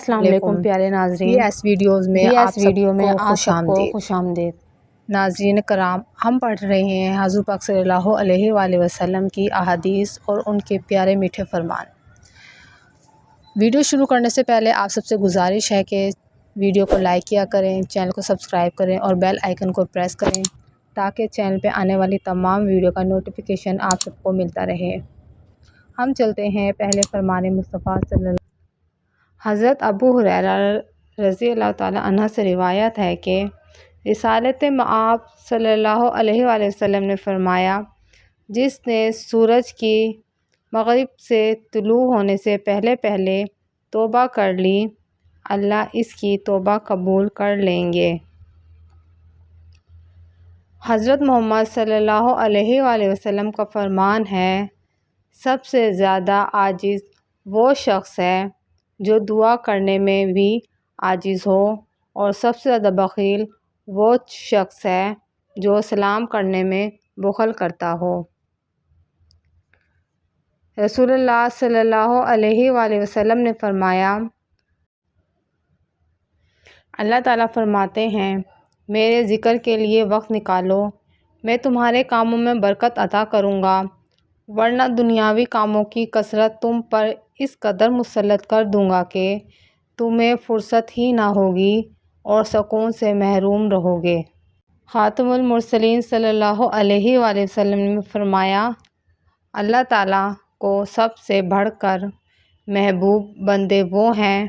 السلام علیکم پیارے ناظرین، بی ایس ویڈیوز میں آپ سب کو خوش آمدید۔ ناظرین کرام، ہم پڑھ رہے ہیں حضور پاک صلی اللہ علیہ وآلہ وسلم کی احادیث اور ان کے پیارے میٹھے فرمان۔ ویڈیو شروع کرنے سے پہلے آپ سب سے گزارش ہے کہ ویڈیو کو لائک کیا کریں، چینل کو سبسکرائب کریں اور بیل آئیکن کو پریس کریں تاکہ چینل پہ آنے والی تمام ویڈیو کا نوٹیفیکیشن آپ سب کو ملتا رہے۔ ہم چلتے ہیں پہلے فرمان مصطفیٰ صلی اللہ۔ حضرت ابو ہریرہ رضی اللہ تعالیٰ عنہ سے روایت ہے کہ رسالت مآب صلی اللہ علیہ وآلہ وسلم نے فرمایا، جس نے سورج کی مغرب سے طلوع ہونے سے پہلے پہلے توبہ کر لی، اللہ اس کی توبہ قبول کر لیں گے۔ حضرت محمد صلی اللہ علیہ وآلہ وسلم کا فرمان ہے، سب سے زیادہ عاجز وہ شخص ہے جو دعا کرنے میں بھی عاجز ہو، اور سب سے زیادہ بخیل وہ شخص ہے جو سلام کرنے میں بخل کرتا ہو۔ رسول اللہ صلی اللہ علیہ وآلہ وسلم نے فرمایا، اللہ تعالیٰ فرماتے ہیں، میرے ذکر کے لیے وقت نکالو، میں تمہارے کاموں میں برکت عطا کروں گا، ورنہ دنیاوی کاموں کی کثرت تم پر اس قدر مسلط کر دوں گا کہ تمہیں فرصت ہی نہ ہوگی اور سکون سے محروم رہو گے۔ خاتم المرسلین صلی اللہ علیہ وآلہ وسلم نے فرمایا، اللہ تعالیٰ کو سب سے بڑھ کر محبوب بندے وہ ہیں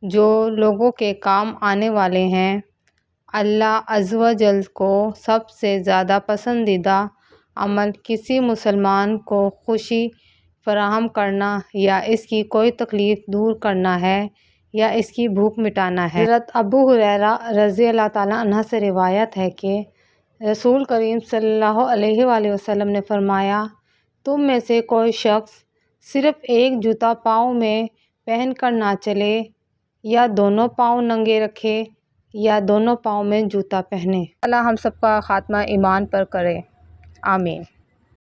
جو لوگوں کے کام آنے والے ہیں۔ اللہ عز و جل کو سب سے زیادہ پسندیدہ عمل کسی مسلمان کو خوشی فراہم کرنا یا اس کی کوئی تکلیف دور کرنا ہے یا اس کی بھوک مٹانا ہے۔ حضرت ابو ہریرہ رضی اللہ تعالیٰ عنہ سے روایت ہے کہ رسول کریم صلی اللہ علیہ وآلہ وسلم نے فرمایا، تم میں سے کوئی شخص صرف ایک جوتا پاؤں میں پہن کر نہ چلے، یا دونوں پاؤں ننگے رکھے یا دونوں پاؤں میں جوتا پہنے۔ اللہ ہم سب کا خاتمہ ایمان پر کرے، آمین۔